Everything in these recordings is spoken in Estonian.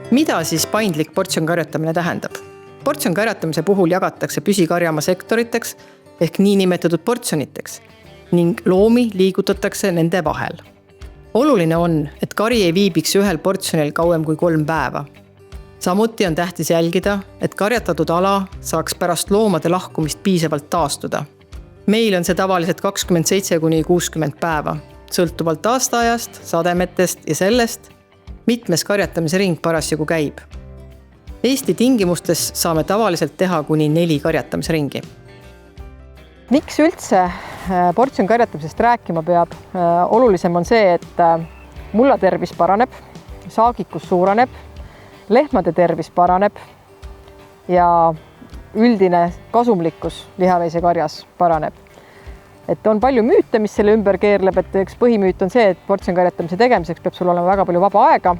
Mida siis paindlik portsjonkarjatamine tähendab? Portsjonkarjatamise puhul jagatakse püsikarjamaa sektoriteks ehk niinimetatud portsjoniteks ning loomi liigutatakse nende vahel. Oluline on, et kari ei viibiks ühel portsjonil kauem kui 3 päeva. Samuti on tähtis jälgida, et karjatatud ala saaks pärast loomade lahkumist piisavalt taastuda. Meil on see tavaliselt 27–60 päeva, sõltuvalt aastaajast, sademetest ja sellest, mitmes karjatamise ring parasjagu käib. Eesti tingimustes saame tavaliselt teha kuni 4 karjatamisringi. Miks üldse portsjonkarjatamisest rääkima peab? Olulisem on see, et mulla tervis paraneb, saagikus suureneb, lehmade tervis paraneb ja üldine kasumlikkus lihaveisekarjas paraneb. Et on palju müüte, mis selle ümber keerleb, et üks põhimüüt on see, et portsjonkarjatamise tegemiseks peab sul olema väga palju vaba aega.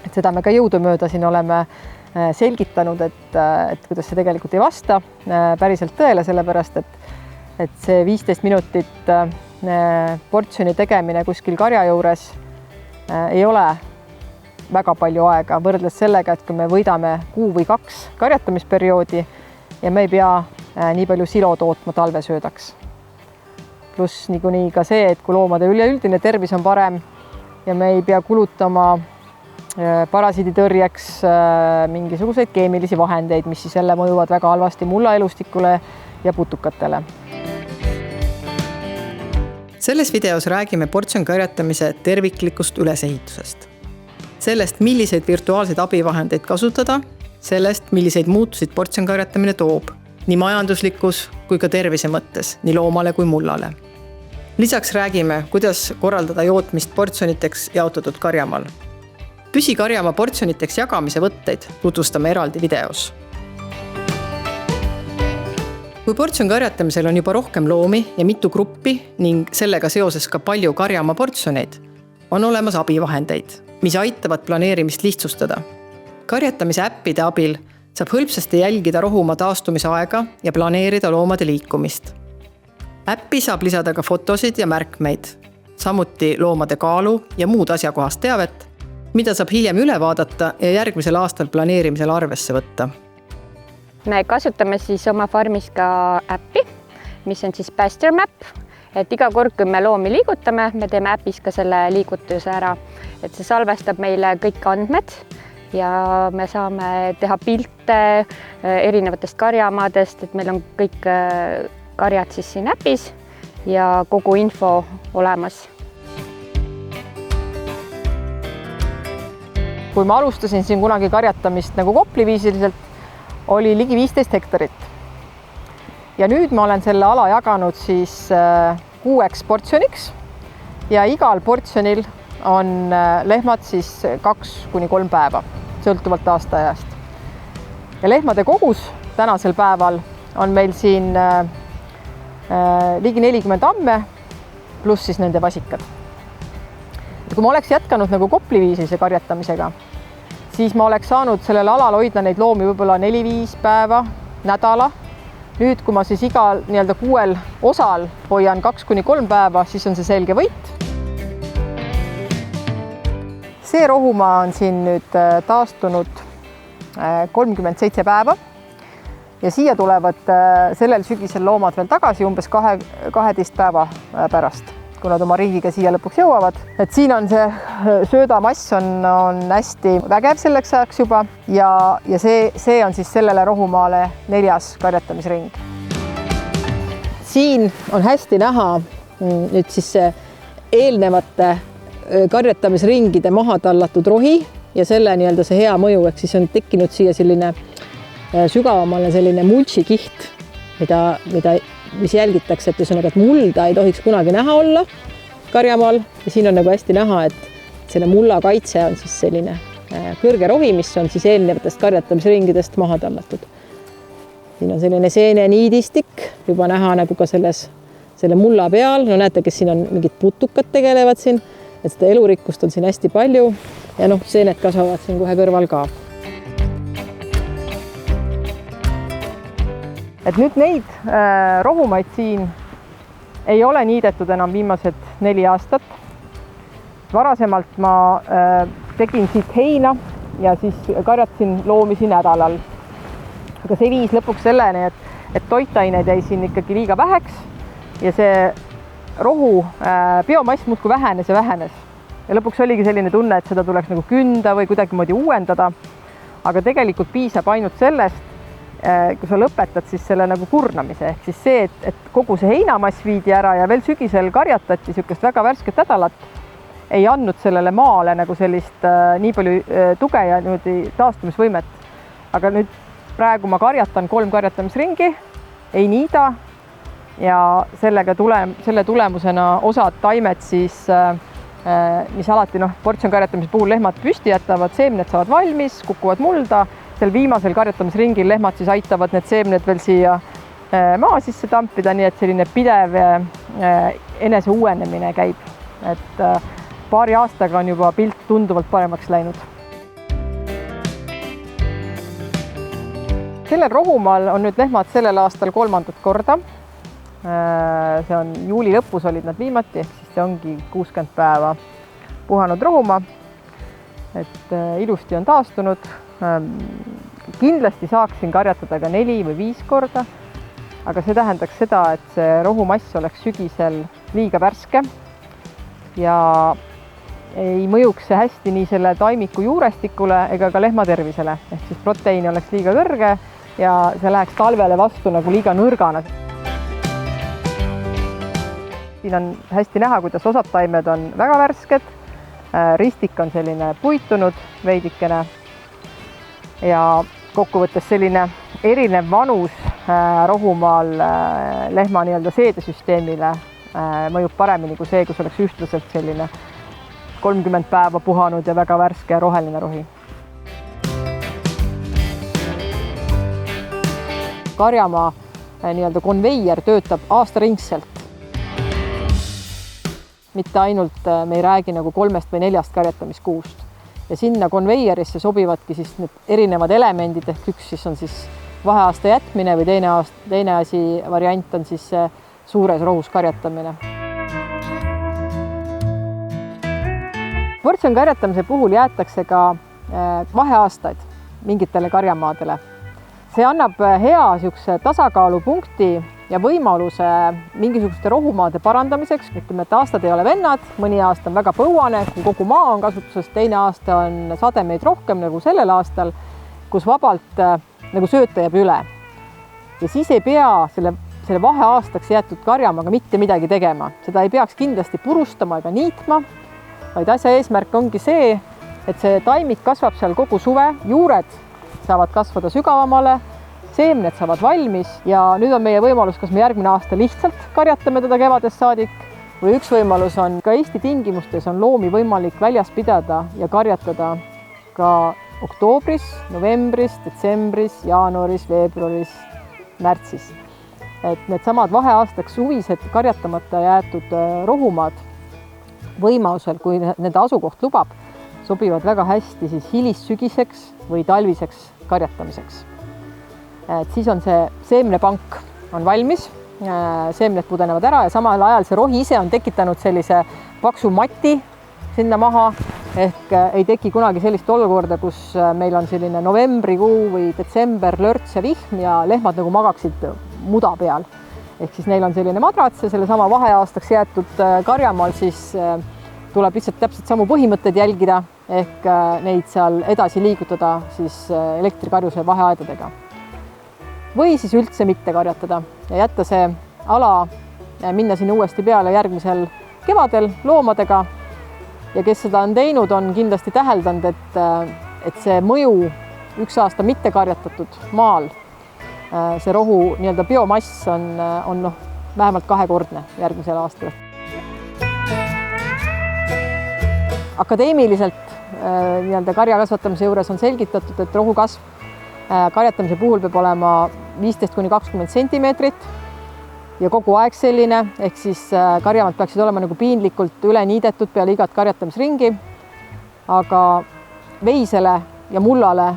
Et seda me ka jõudumööda siin oleme selgitanud, et kuidas see tegelikult ei vasta päriselt tõele, sellepärast, et see 15 minutit portsjoni tegemine kuskil karja juures ei ole väga palju aega, võrdles sellega, et kui me võidame 1 või 2 karjatamisperioodi ja me ei pea nii palju silo tootma talvesöödaks. Pluss niikuinii ka see, et kui loomade üleüldine tervis on parem ja me ei pea kulutama parasiiditõrjeks mingisuguseid keemilisi vahendeid, mis siis jälle mõjuvad väga halvasti mullaelustikule ja putukatele. Selles videos räägime portsjonkarjatamise terviklikust ülesehitusest. Sellest, milliseid virtuaalseid abivahendeid kasutada, sellest, milliseid muutusid portsjonkarjatamine toob, nii majanduslikus kui ka tervise mõttes, nii loomale kui mullale. Lisaks räägime, kuidas korraldada jootmist portsjoniteks jaotatud karjamaal. Püsikarjamaa portsjoniteks jagamise võtteid tutvustame eraldi videos. Kui portsjonkarjatamisel on juba rohkem loomi ja mitu gruppi ning sellega seoses ka palju karjamaa portsjoneid, on olemas abivahendeid, mis aitavad planeerimist lihtsustada. Karjatamise äppide abil saab hõlpsasti jälgida rohumaa taastumise aega ja planeerida loomade liikumist. Äppi saab lisada ka fotosid ja märkmeid, samuti loomade kaalu ja muud asjakohast teavet, mida saab hiljem üle vaadata ja järgmisel aastal planeerimisel arvesse võtta. Me kasutame siis oma farmis ka äppi, mis on siis Pasture Map, et iga kord, kui me loomi liigutame, me teeme äpis ka selle liigutuse ära, et see salvestab meile kõik andmed ja me saame teha pilte erinevatest karjamaadest, et meil on kõik karjad siis siin äpis ja kogu info olemas. Kui ma alustasin siin kunagi karjatamist nagu kopliviisiliselt, oli ligi 15 hektarit. Ja nüüd ma olen selle ala jaganud siis 6 portsjoniks ja igal portsjonil on lehmad siis 2–3 päeva, sõltuvalt aastaajast. Ja lehmade kogus tänasel päeval on meil siin ligi 40 amme pluss siis nende vasikad. Ja kui ma oleks jätkanud nagu kopliviisilise karjatamisega, siis ma oleks saanud sellel alal hoida neid loomi võib-olla 4-5 päeva, nädala. Nüüd, kui ma siis igal 6 osal hoian 2–3 päeva, siis on see selge võit. See rohumaa on siin nüüd taastunud 37 päeva ja siia tulevad sellel sügisel loomad veel tagasi umbes 12 päeva pärast, kui nad oma ringiga siia lõpuks jõuavad. Et siin on see söödamass on hästi vägev selleks ajaks juba ja see on siis sellele rohumaale 4. karjatamisring. Siin on hästi näha nüüd siis eelnevate karjatamisringide maha tallatud rohi ja selle see hea mõju, ehk siis on tekkinud siia selline sügavamale selline mulčikiht, mis jälgitakse, et mulda ei tohiks kunagi näha olla karjamaal ja siin on nagu hästi näha, et selle mulla kaitse on siis selline kõrge rohi, mis on siis eelnevatest karjatamisringidest maha tallatud. Siin on selline seeneniidistik juba näha nagu ka selle mulla peal. No näete, kes siin on mingid putukad tegelevad siin, et seda elurikkust on siin hästi palju ja seened kasvavad siin kohe kõrval ka. Et nüüd neid rohumaid siin ei ole niidetud enam viimased 4 aastat. Varasemalt ma tegin siit heina ja siis karjatasin loomi siin nädalal. Aga see viis lõpuks selleni, et toitaineid jäi siin ikkagi liiga väheks ja see rohu biomass muudkui vähenes ja vähenes. Ja lõpuks oligi selline tunne, et seda tuleks nagu künda või kuidagimoodi uuendada. Aga tegelikult piisab ainult sellest, kui sa lõpetad siis selle nagu kurnamise. Ehk siis see, et kogu see heinamass viidi ära ja veel sügisel karjatati niisugust väga värsket nädalat, ei andnud sellele maale nagu sellist nii palju tuge ja taastumisvõimet. Aga nüüd praegu ma karjatan 3 karjatamisringi, ei niida ja selle tulemusena osad taimed siis, mis alati portsjonkarjatamise puhul lehmad püsti jätavad, seemned saavad valmis, kukuvad mulda. Sel viimasel karjatamisringil lehmad siis aitavad need seemned veel siia maa sisse tampida, nii et selline pidev enese uuenemine käib. Et paari aastaga on juba pilt tunduvalt paremaks läinud. Sellel rohumaal on nüüd lehmad sellel aastal 3. korda. See on juuli lõpus olid nad viimati, ehk siis see ongi 60 päeva puhanud rohumaa. Et ilusti on taastunud. Kindlasti saaksin karjatada ka 4 või 5 korda, aga see tähendaks seda, et see rohumass oleks sügisel liiga värske ja ei mõjuks see hästi nii selle taimiku juurestikule ega ka lehma tervisele. Ehk siis proteiin oleks liiga kõrge ja see läheks talvele vastu nagu liiga nõrgana. Siin on hästi näha, kuidas osad taimed on väga värsked. Ristik on selline puitunud veidikene ja kokkuvõttes selline erinev vanus rohumaal lehma seedesüsteemile mõjub paremini kui see, kus oleks ühtlaselt selline 30 päeva puhanud ja väga värske ja roheline rohi. Karjamaa konveier töötab aastaringselt. Mitte ainult me ei räägi nagu 3 või 4 karjatamiskuust. Ja sinna konveierisse sobivadki siis need erinevad elemendid, ehk üks siis on siis vaheaasta jätmine või teine variant on siis suures rohus karjatamine. Portsjonkarjatamise puhul jäetakse ka vaheaastaid mingitele karjamaadele. See annab hea tasakaalupunkti ja võimaluse mingisuguste rohumaade parandamiseks. Ütleme, et aastad ei ole vennad, mõni aasta on väga põuane, kui kogu maa on kasutuses, teine aasta on sademeid rohkem nagu sellel aastal, kus vabalt nagu sööta jääb üle. Ja siis ei pea selle vaheaastaks jäetud karjamaga mitte midagi tegema. Seda ei peaks kindlasti purustama ega niitma, vaid asja eesmärk ongi see, et see taimik kasvab seal kogu suve, juured saavad kasvada sügavamale, seemned saavad valmis ja nüüd on meie võimalus, kas me järgmine aasta lihtsalt karjatame teda kevadest saadik või üks võimalus on ka Eesti tingimustes on loomi võimalik väljas pidada ja karjatada ka oktoobris, novembris, detsembris, jaanuaris, veebruaris, märtsis. Et need samad vaheaastaks suvised karjatamata jäetud rohumaad võimalusel, kui nende asukoht lubab, sobivad väga hästi siis hilissügiseks või talviseks karjatamiseks. Et siis on see seemnepank on valmis, seemned pudenevad ära ja samal ajal see rohi ise on tekitanud sellise paksu mati sinna maha, ehk ei teki kunagi sellist olukorda, kus meil on selline novembrikuu või detsember lörts ja vihm ja lehmad nagu magaksid muda peal. Ehk siis neil on selline madrats ja selle sama vaheaastaks jäetud karjamaal siis tuleb lihtsalt täpselt samu põhimõtteid jälgida, ehk neid seal edasi liigutada siis elektrikarjuse vaheaedadega. Või siis üldse mitte karjatada ja jätta see ala minna sinna uuesti peale järgmisel kevadel loomadega. Ja kes seda on teinud, on kindlasti täheldanud, et see mõju üks aasta mitte karjatatud maal, see rohu biomass on vähemalt 2-kordne järgmisel aastal. Akadeemiliselt karja kasvatamise juures on selgitatud, et rohu kasv karjatamise puhul peab olema 15–20 sentimeetrit ja kogu aeg selline, ehk siis karjamaad peaksid olema nagu piinlikult üle niidetud peale igat karjatamisringi, aga veisele ja mullale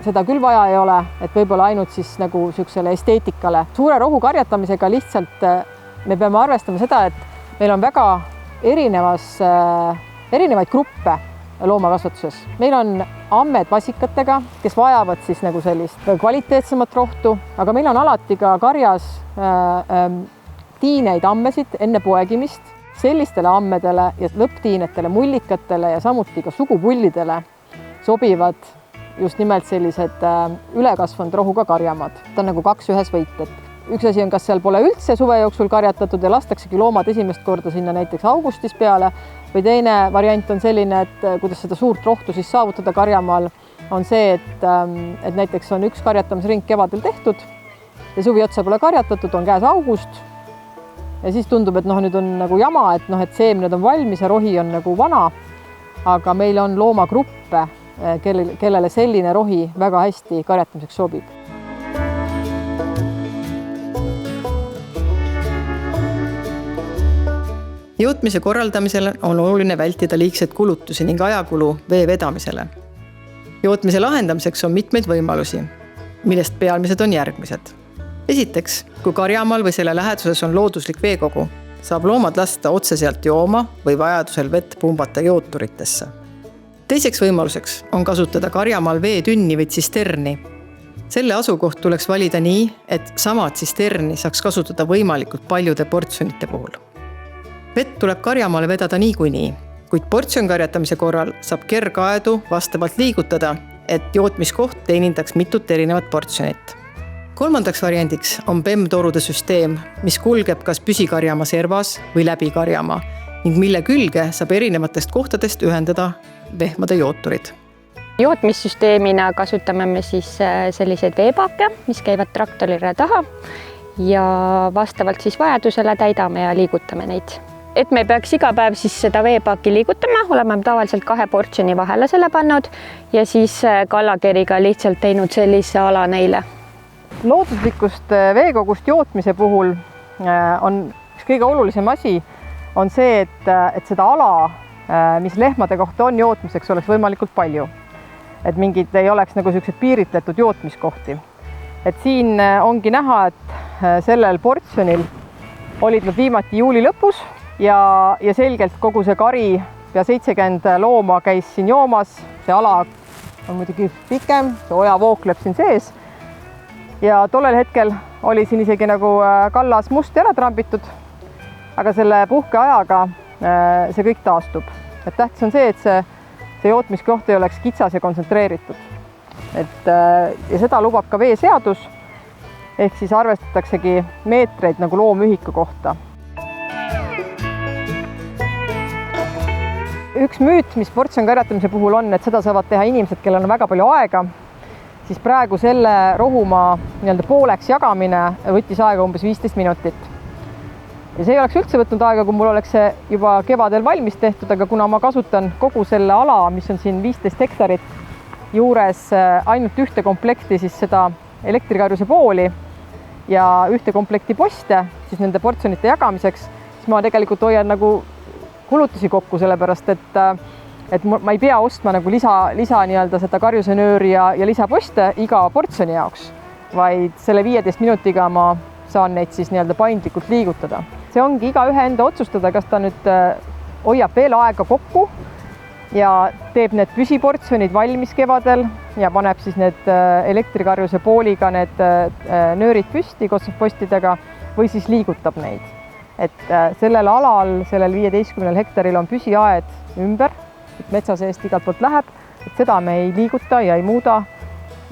seda küll vaja ei ole, et võib-olla ainult siis nagu niisugusele esteetikale. Suure rohu karjatamisega lihtsalt me peame arvestama seda, et meil on väga erinevaid gruppe loomakasvatuses. Meil on ammed vasikatega, kes vajavad siis nagu sellist kvaliteetsemat rohtu, aga meil on alati ka karjas tiineid ammesid enne poegimist. Sellistele ammedele ja lõpptiinetele, mullikatele ja samuti ka sugupullidele sobivad just nimelt sellised ülekasvanud rohuga karjamad. Ta on nagu 2 ühes võit. Üks asi on, kas seal pole üldse suve jooksul karjatatud ja lastaksegi loomad esimest korda sinna näiteks augustis peale, või teine variant on selline, et kuidas seda suurt rohtu siis saavutada karjamaal, on see, et näiteks on üks karjatamisring kevadel tehtud ja suvi otsa pole karjatatud, on käes august ja siis tundub, et nüüd on nagu jama, et seemned on valmis ja rohi on nagu vana, aga meil on loomagruppe, kellele selline rohi väga hästi karjatamiseks sobib. Jootmise korraldamisel on oluline vältida liigset kulutusi ning ajakulu vee vedamisele. Jootmise lahendamiseks on mitmeid võimalusi, millest pealmised on järgmised. Esiteks, kui karjamaal või selle läheduses on looduslik veekogu, saab loomad lasta otse sealt jooma või vajadusel vett pumbata jooturitesse. Teiseks võimaluseks on kasutada karjamaal veetünni või tsisterni. Selle asukoht tuleks valida nii, et sama tsisterni saaks kasutada võimalikult paljude portsjonite puhul. Vett tuleb karjamaale vedada niikuinii, kuid portsjonkarjatamise korral saab kergaedu vastavalt liigutada, et jootmiskoht teenindaks mitut erinevat portsjonit. Kolmandaks variandiks on PEM-torude süsteem, mis kulgeb kas püsikarjama servas või läbi karjama ning mille külge saab erinevatest kohtadest ühendada vehmade jooturid. Jootmissüsteemina kasutame me siis selliseid veepaake, mis käivad traktorile taha ja vastavalt siis vajadusele täidame ja liigutame neid. Et me peaks iga päev siis seda veepaaki liigutama, oleme tavaliselt 2 portsjoni vahele selle pannud ja siis kallakeriga lihtsalt teinud sellise ala neile. Looduslikust veekogust jootmise puhul on üks kõige olulisem asi, on see, et seda ala, mis lehmade kohta on jootmiseks, oleks võimalikult palju. Et mingid ei oleks nagu sellised piiritletud jootmiskohti. Et siin ongi näha, et sellel portsjonil olid nad viimati juuli lõpus ja selgelt kogu see kari pea 70 looma käis siin joomas. See ala on muidugi pikem, see oja vookleb siin sees. Ja tollel hetkel oli siin isegi nagu kallas musti ära trambitud, aga selle puhkeajaga see kõik taastub. Et tähtis on see, et see jootmiskoht ei oleks kitsas ja kontsentreeritud. Ja seda lubab ka veeseadus, ehk siis arvestataksegi meetreid nagu loomühiku kohta. Üks müüt, mis portsjonkarjatamise puhul on, et seda saavad teha inimesed, kellel on väga palju aega, siis praegu selle rohumaa pooleks jagamine võttis aega umbes 15 minutit. Ja see ei oleks üldse võtnud aega, kui mul oleks see juba kevadel valmis tehtud, aga kuna ma kasutan kogu selle ala, mis on siin 15 hektarit juures ainult ühte komplekti, siis seda elektrikarjuse pooli ja ühte komplekti poste, siis nende portsjonite jagamiseks, siis ma tegelikult hoian nagu kulutusi kokku, sellepärast, et ma ei pea ostma nagu lisa seda karjusenööri ja lisaposte iga portsjoni jaoks, vaid selle 15 minutiga ma saan neid siis paindlikult liigutada. See ongi igaühe enda otsustada, kas ta nüüd hoiab veel aega kokku ja teeb need püsiportsjonid valmis kevadel ja paneb siis need elektrikarjuse pooliga need nöörid püsti postidega või siis liigutab neid. Et sellel alal, sellel 15 hektaril on püsiaed ümber, et metsa seest igalt poolt läheb, et seda me ei liiguta ja ei muuda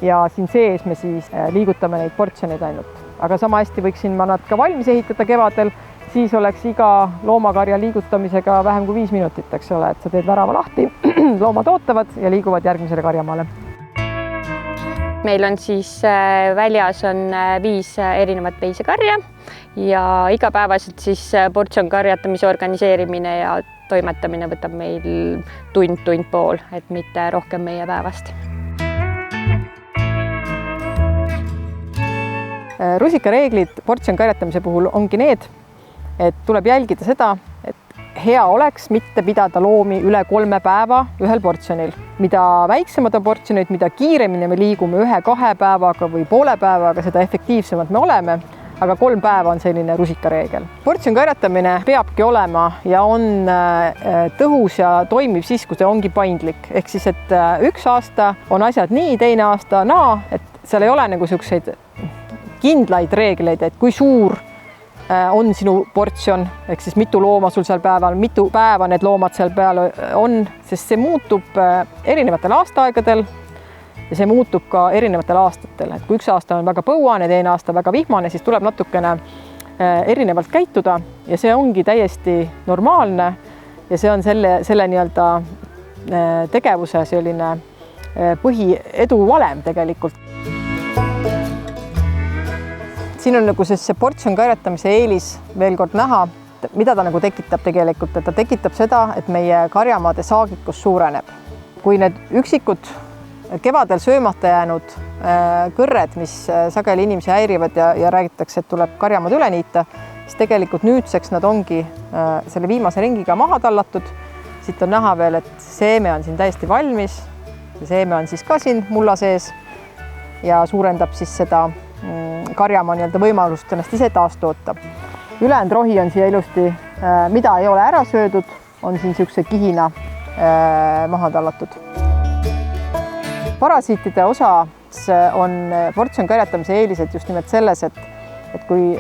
ja siin sees me siis liigutame neid portsjoneid ainult. Aga sama hästi võiksin ma nad ka valmis ehitada kevadel, siis oleks iga loomakarja liigutamisega vähem kui 5 minutit, eks ole, et sa teed värava lahti, loomad ootavad ja liiguvad järgmisele karjamaale. Meil on siis väljas on 5 erinevat veisekarja ja igapäevaselt siis portsjonkarjatamise organiseerimine ja toimetamine võtab meil tund pool, et mitte rohkem meie päevast. Rusikareeglid portsjonkarjatamise puhul ongi need, et tuleb jälgida seda, et hea oleks mitte pidada loomi üle 3 päeva ühel portsjonil. Mida väiksemad on portsjonid, mida kiiremini me liigume 1-2 päevaga või poole päevaga, seda efektiivsemad me oleme. aga 3 päeva on selline rusikareegel. Portsjonkarjatamine peabki olema ja on tõhus ja toimib siis, kui see ongi paindlik. Ehk siis, et üks aasta on asjad nii, teine aasta naa, et seal ei ole nagu selliseid kindlaid reegleid, et kui suur on sinu portsjon, ehk siis mitu looma sul seal päeval, mitu päeva need loomad seal peal on, sest see muutub erinevatel aastaaegadel ja see muutub ka erinevatel aastatel, et kui üks aasta on väga põuane, teine aasta väga vihmane, siis tuleb natukene erinevalt käituda ja see ongi täiesti normaalne ja see on selle nii-öelda tegevuse selline põhiedu valem tegelikult. Siin on nagu see portsjonkarjatamise eelis veel kord näha, mida ta nagu tekitab tegelikult, et ta tekitab seda, et meie karjamaade saagikus suureneb. Kui need üksikud kevadel söömata jäänud kõrred, mis sageli inimesi häirivad ja räägitakse, et tuleb karjamaad üle niita, siis tegelikult nüüdseks nad ongi selle viimase ringiga maha tallatud. Siit on näha veel, et seeme on siin täiesti valmis. Seeme on siis ka siin mulla sees ja suurendab siis seda karjamaa nii-öelda võimalust ennast ise taastoota. Ülejäänud rohi on siia ilusti, mida ei ole ära söödud, on siin niisuguse kihina maha tallatud. Parasiitide osas on portsjonkarjatamise eelised just nimelt selles, et kui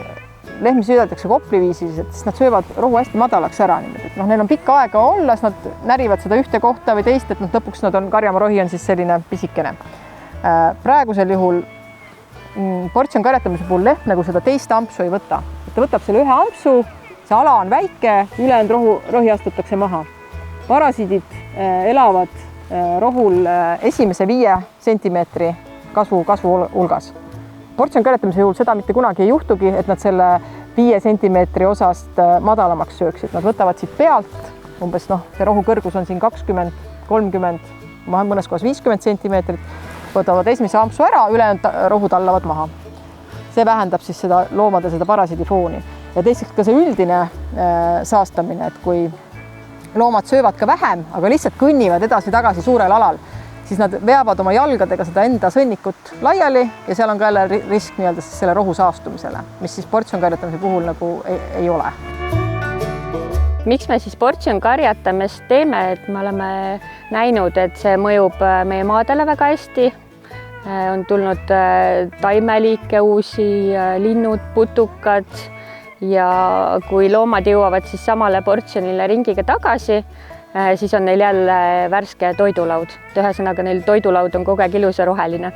lehmi süüdatakse kopliviisiliselt, siis nad söövad rohu hästi madalaks ära. Et neil on pikka aega olles, nad närivad seda ühte kohta või teist, et lõpuks karjamarohi on siis selline pisikene. Praegusel juhul portsjonkarjatamise puhul lehm nagu seda teist ampsu ei võta. Ta võtab selle ühe ampsu, see ala on väike, ülejäänud rohi astutakse maha. Parasiidid elavad rohul esimese 5 sentimeetri kasvu hulgas. Portsjonkarjatamise juhul seda mitte kunagi ei juhtugi, et nad selle 5 sentimeetri osast madalamaks sööksid. Nad võtavad siit pealt, umbes see rohu kõrgus on siin 20, 30, mõnes kohas 50 sentimeetrit, võtavad esimese ampsu ära, ülejäänud rohu tallavad maha. See vähendab siis seda loomade seda parasiidifooni. Ja teiseks ka see üldine saastamine, et kui loomad söövad ka vähem, aga lihtsalt kõnnivad edasi-tagasi suurel alal, siis nad veavad oma jalgadega seda enda sõnnikut laiali ja seal on ka jälle risk nii-öelda selle rohu saastumisele, mis siis portsjonkarjatamise puhul nagu ei ole. Miks me siis portsjonkarjatamist teeme, et me oleme näinud, et see mõjub meie maadele väga hästi. On tulnud taimeliike uusi, linnud, putukad ja kui loomad jõuavad siis samale portsjonile ringiga tagasi, siis on neil jälle värske toidulaud. Ühesõnaga, neil toidulaud on kogu aeg ilus ja roheline.